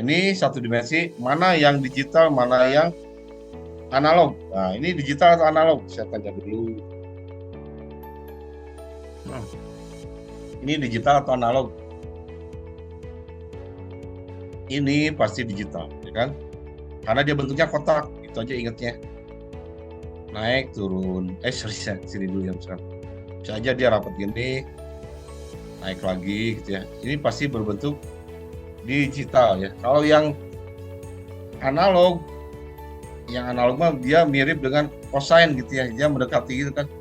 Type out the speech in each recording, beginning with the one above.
ini satu dimensi, mana yang digital, mana yang analog. Nah, ini digital atau analog? Saya tanya dulu. Nah, ini digital atau analog? Ini pasti digital, ya kan? Karena dia bentuknya kotak, itu aja ingetnya. Naik, turun. Sorry, sini dulu ya misalkan. Bisa aja dia rapat gini, naik lagi gitu ya. Ini pasti berbentuk digital ya. Kalau analog, yang analog mah dia mirip dengan cosine gitu ya. Dia mendekati gitu kan.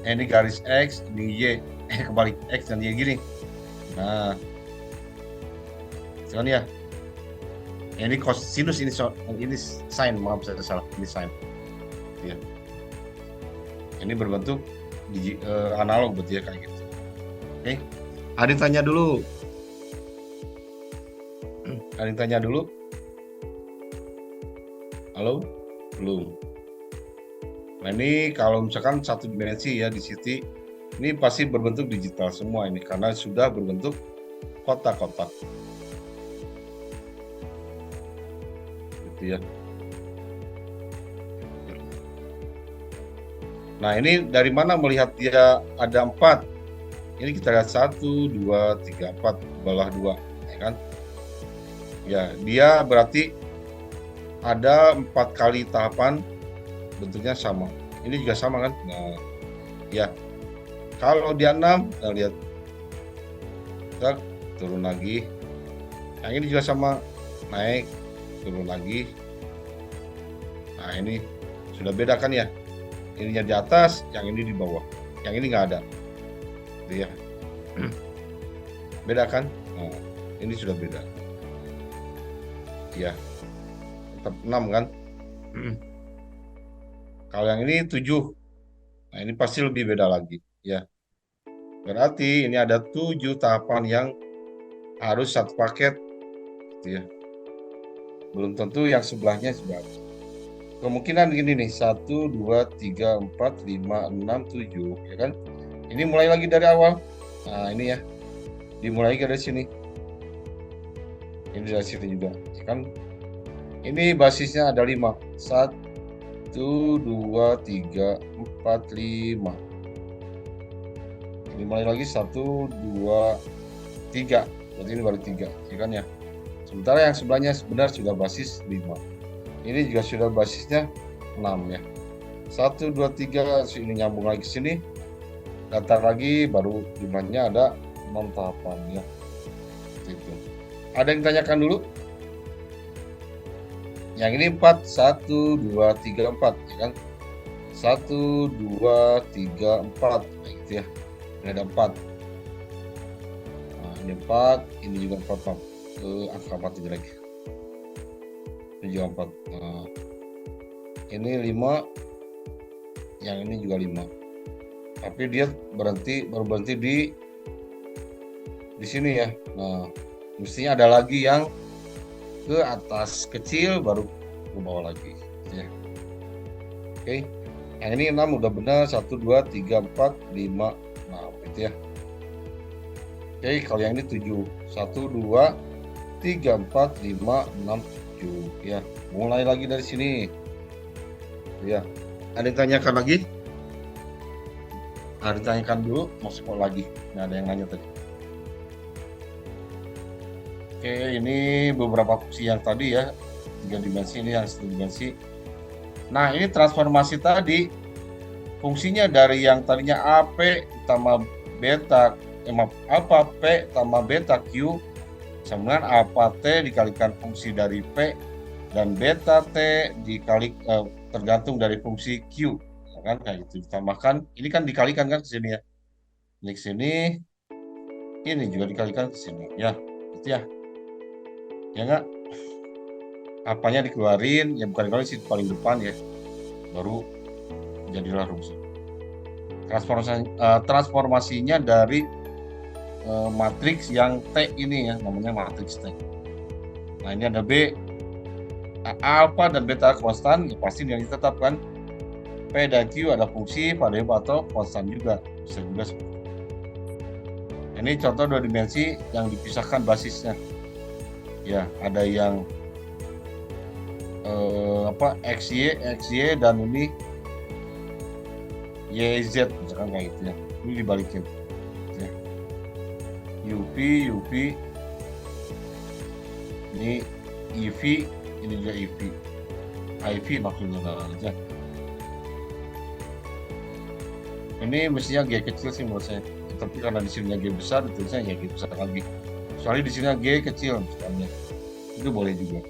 Ini garis X, ini Y. Kebalik X dan Y gini. Nah, sekarang ya. Ini cosinus, ini sin, maaf saya salah. Ini sin. Ya. Ini berbentuk analog berarti ya kayak gitu. Oke. Ada yang tanya dulu. Ada yang tanya dulu? Halo? Belum. Nah ini kalau misalkan satu dimensi ya di sini, ini pasti berbentuk digital semua ini karena sudah berbentuk kotak-kotak. Gitu ya. Nah ini dari mana melihat dia ada 4? Ini kita lihat 1, 2, 3, 4, bawah 2, ya kan? Ya, dia berarti ada 4 kali tahapan bentuknya sama. Ini juga sama kan? Nah, ya. Kalau dia 6, kita lihat. Kita turun lagi. Yang ini juga sama, naik, turun lagi. Nah, ini sudah beda kan ya? Ininya di atas, yang ini di bawah. Yang ini nggak ada. Gitu ya. Beda kan? Nah, ini sudah beda. Ya. Tetap 6 kan? Kalau yang ini 7. Nah, ini pasti lebih beda lagi, ya. Berarti ini ada 7 tahapan yang harus satu paket, gitu ya. Belum tentu yang sebelahnya sudah harus. Kemungkinan gini nih, 1, 2, 3, 4, 5, 6, 7, ya kan? Ini mulai lagi dari awal. Nah, ini ya. Dimulai dari sini. Ini dari sini juga, ya kan? Ini basisnya ada 5. 1, 2, 3, 4, 5. Ini mulai lagi 1, 2, 3. Berarti ini baru 3, ya kan ya? Sementara yang sebelahnya sebenarnya sudah basis 5. Ini juga sudah basisnya 6 ya. 1, 2, 3, ini nyambung lagi ke sini. Datar lagi, baru jumlahnya ada 6 tahapan ya. Itu. Ada yang tanyakan dulu? Yang ini 4, 1, 2, 3, 4, ya kan? 1, 2, 3, 4, nah, gitu ya. Ini ada 4. Nah, ini 4, ini juga 4, angka 4 jelek. Ini juga 4. Nah, ini 5, yang ini juga 5. Tapi dia baru berhenti di sini ya. Nah, mestinya ada lagi yang ke atas kecil baru ke bawah lagi ya. Oke. Yang ini 6 udah benar, 1, 2, 3, 4, 5. Nah, gitu ya. Oke, kalau yang ini 7. 1, 2, 3, 4, 5, 6, 7 ya. Mulai lagi dari sini. Ya. Ada yang tanyakan lagi? Ada yang tanyakan dulu, mau sekolah lagi. Nggak ada yang nanya tadi. Oke, ini beberapa fungsi yang tadi ya, 3 dimensi, ini yang 1 dimensi. Nah, ini transformasi tadi, fungsinya dari yang tadinya AP tambah beta, apa P tambah beta Q, sama dengan apa T dikalikan fungsi dari P, dan beta T dikali tergantung dari fungsi Q, ya kan, kayak gitu. Ditambahkan, ini kan dikalikan kan ke sini ya. Ini ke sini, ini juga dikalikan ke sini, ya, gitu ya. Ya enggak, apanya dikeluarin, ya bukan dikeluarin sih paling depan ya, baru jadilah rumus. Transformasinya dari matriks yang T ini ya, namanya matriks T. Nah ini ada B, alfa dan beta konstan, ya pasti yang ditetapkan. P dan Q ada fungsi, variabel atau konstan juga, bisa juga seperti itu. Ini contoh 2 dimensi yang dipisahkan basisnya. ya ada yang XY dan ini YZ misalkan kayak gitu ya, ini dibalikin ya. UV ini EV, ini juga EV, IV maksudnya aja. Ini mestinya G kecil sih menurut saya, tapi karena di sini G besar, ditulisnya ya G besar lagi. Soalnya di sini G kecil misalnya, itu boleh juga.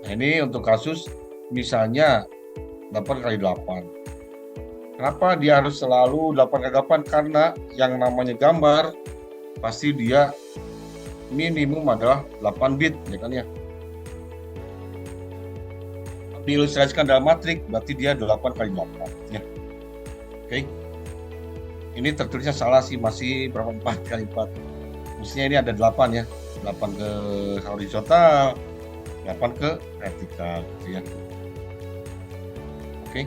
Nah ini untuk kasus misalnya 8x8. Kenapa dia harus selalu 8x8? Karena yang namanya gambar pasti dia minimum adalah 8 bit, ya kan ya. Diilustrasikan dalam matrik berarti dia 8x8 ya. Oke. Ini tertulisnya salah sih, masih berapa 4x4. Mestinya ini ada 8 ya. 8 ke horizontal, 8 ke vertikal gitu ya. Oke.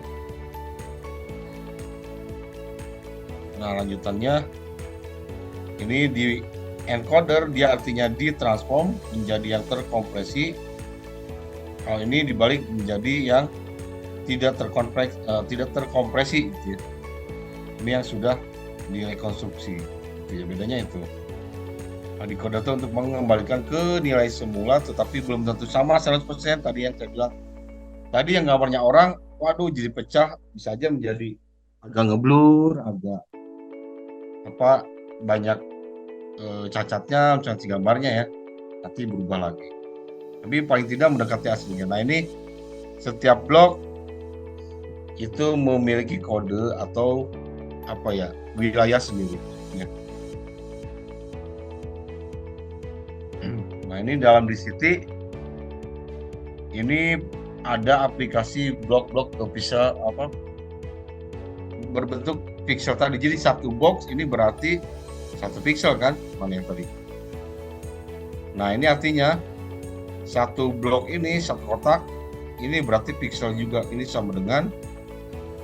Nah, lanjutannya ini di encoder, dia artinya ditransform menjadi yang terkompresi. Hal ini dibalik menjadi yang tidak terkompresi gitu ya. Ini yang sudah direkonstruksi gitu ya, bedanya itu. Nah, decoder itu untuk mengembalikan ke nilai semula, tetapi belum tentu sama 100%. Tadi yang saya bilang tadi, yang gambarnya orang, waduh jadi pecah, bisa aja menjadi agak ngeblur, agak banyak cacatnya, misalnya si gambarnya ya, nanti berubah lagi. Tapi paling tidak mendekati aslinya. Nah ini setiap blok itu memiliki kode atau wilayah sendiri ya. Nah ini dalam DCT ini ada aplikasi blok-blok atau bisa berbentuk pixel tadi. Jadi satu box ini berarti satu pixel kan, mana yang tadi. Nah ini artinya satu blok ini, satu kotak ini berarti pixel juga. Ini sama dengan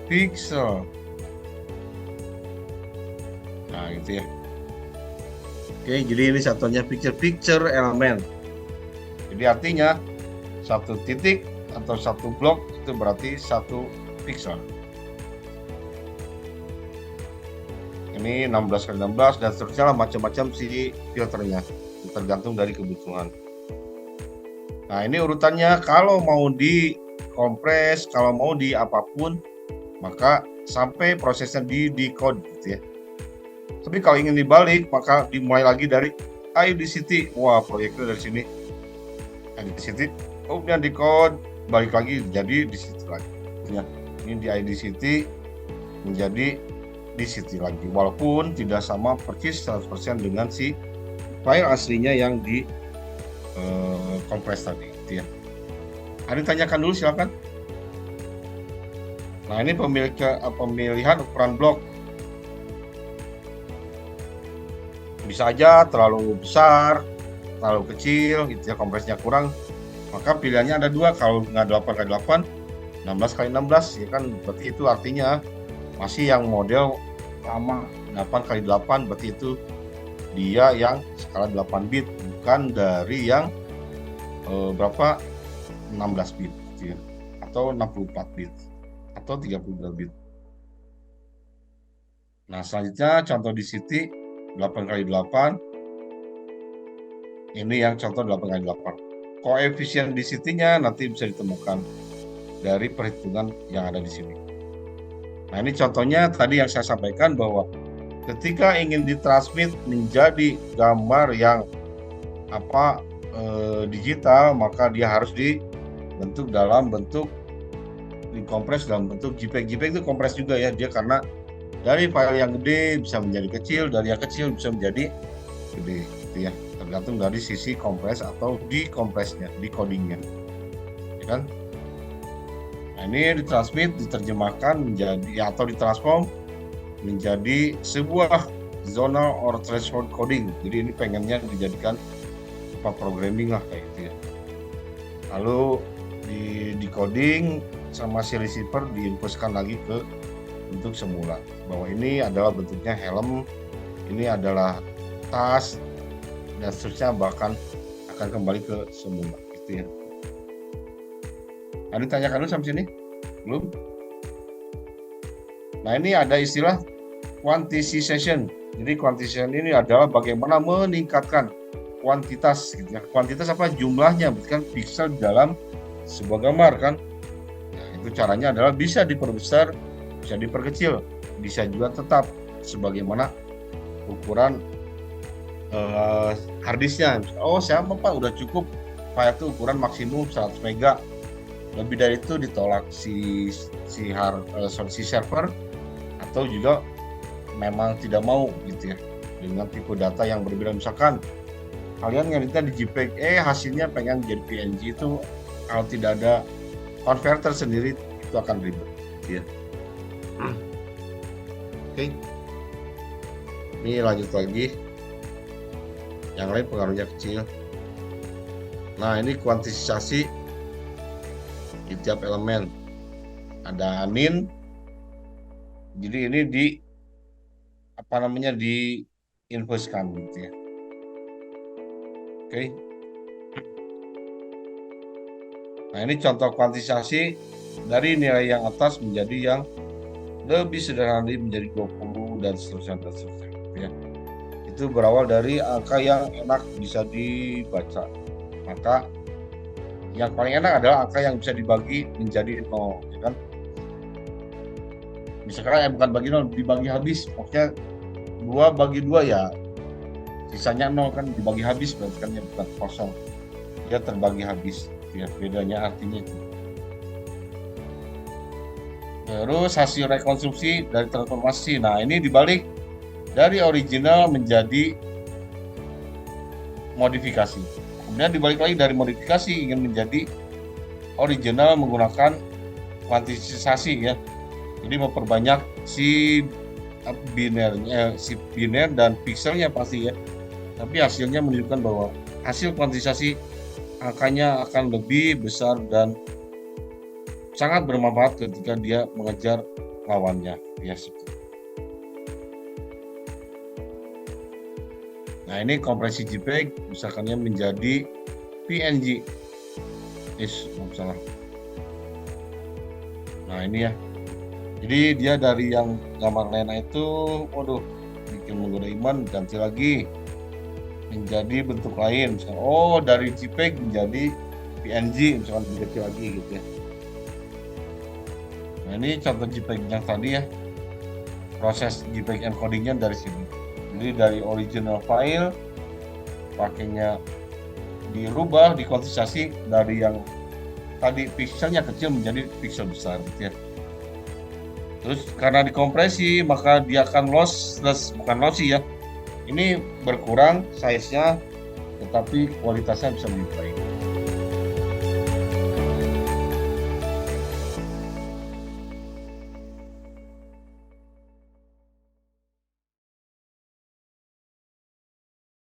pixel. Nah gitu ya. Oke, jadi ini satunya picture elemen. Jadi artinya satu titik atau satu blok itu berarti satu pixel. Ini 16x16 dan seterusnya lah, macam-macam sih filternya, tergantung dari kebutuhan. Nah ini urutannya, kalau mau dikompres, kalau mau di apapun, maka sampai prosesnya di decode gitu ya. Tapi kalau ingin dibalik, maka dimulai lagi dari IDCT. Wah, proyeknya dari sini IDCT, kemudian decode, balik lagi jadi DCT lagi ya. Ini di IDCT menjadi DCT lagi, walaupun tidak sama persis 100% dengan si file aslinya yang di kompres tadi gitu ya. Ada tanyakan dulu silakan. Nah ini pemilihan ukuran blok, bisa aja terlalu besar, terlalu kecil gitu ya, kompresnya kurang, maka pilihannya ada dua. Kalau nggak 8x8, 16x16 ya kan, berarti itu artinya masih yang model lama 8x8, berarti itu dia yang skala 8 bit, bukan dari yang 16 bit gitu ya, atau 64 bit atau 32 bit. Nah selanjutnya contoh di sini 8x8, ini yang contoh 8x8. Koefisien di sini-nya nanti bisa ditemukan dari perhitungan yang ada di sini. Nah ini contohnya tadi yang saya sampaikan, bahwa ketika ingin ditransmit menjadi gambar yang digital, maka dia harus dibentuk dalam bentuk dikompres dalam bentuk JPEG. JPEG itu kompres juga ya, dia karena dari file yang gede bisa menjadi kecil, dari yang kecil bisa menjadi gede gitu ya, tergantung dari sisi kompres atau dikompresnya, decodingnya ya kan. Nah ini ditransmit, diterjemahkan menjadi atau ditransform menjadi sebuah zonal or threshold coding. Jadi ini pengennya dijadikan programming lah kayak gitu ya. Lalu di decoding sama si receiver diinputkan lagi ke bentuk semula, bahwa ini adalah bentuknya helm, ini adalah atas dan seterusnya, bahkan akan kembali ke semula gitu ya. Ada tanyakan dulu sampai sini? Belum? Nah, ini ada istilah quantization. Jadi quantization ini adalah bagaimana meningkatkan kuantitas gitu ya. Kuantitas apa? Jumlahnya, berarti kan pixel dalam sebuah gambar kan. Nah, itu caranya adalah bisa diperbesar, bisa diperkecil, bisa juga tetap sebagaimana ukuran harddisknya. Oh, siapa Pak, udah cukup file itu ukuran maksimum 100 mega. Lebih dari itu ditolak si server, atau juga memang tidak mau gitu ya dengan tipe data yang berbeda. Misalkan kalian ngeditnya di JPEG, hasilnya pengen jadi PNG, itu kalau tidak ada converter sendiri itu akan ribet gitu ya. Oke. Ini lanjut lagi. Yang lain pengaruhnya kecil. Nah, ini kuantisasi di tiap elemen. Ada anin. Jadi ini di invoice-kan gitu ya. Oke. Nah, ini contoh kuantisasi dari nilai yang atas menjadi yang lebih sederhana menjadi 20 dan seterusnya gitu ya. Itu berawal dari angka yang enak bisa dibaca. Maka yang paling enak adalah angka yang bisa dibagi menjadi 0, ya kan? Misalkan bukan bagi 0, dibagi habis. Pokoknya 2 bagi 2 ya, sisanya 0 kan, dibagi habis berarti kan ya bukan kosong. Dia terbagi habis. Ya, bedanya artinya itu. Terus hasil rekonstruksi dari transformasi. Nah, ini dibalik dari original menjadi modifikasi. Kemudian dibalik lagi dari modifikasi ingin menjadi original menggunakan kuantisasi ya. Jadi memperbanyak si biner dan pixelnya pasti ya. Tapi hasilnya menunjukkan bahwa hasil kuantisasi angkanya akan lebih besar dan sangat bermanfaat ketika dia mengejar lawannya ya. Nah, ini kompresi JPEG misalkannya menjadi PNG. Salah. Nah, ini ya. Jadi dia dari yang gambar Lena itu, bikin menggoda iman, ganti lagi menjadi bentuk lain. Misalkan, dari JPEG menjadi PNG, misalkan lebih kecil lagi gitu ya. Nah, ini contoh JPEG yang tadi ya. Proses JPEG encodingnya dari sini. Jadi dari original file pakainya dirubah, dikuantisasi dari yang tadi pixelnya kecil menjadi pixel besar gitu ya. Terus karena dikompresi maka dia akan lossless, bukan lossy ya. Ini berkurang size-nya tetapi kualitasnya bisa lebih baik.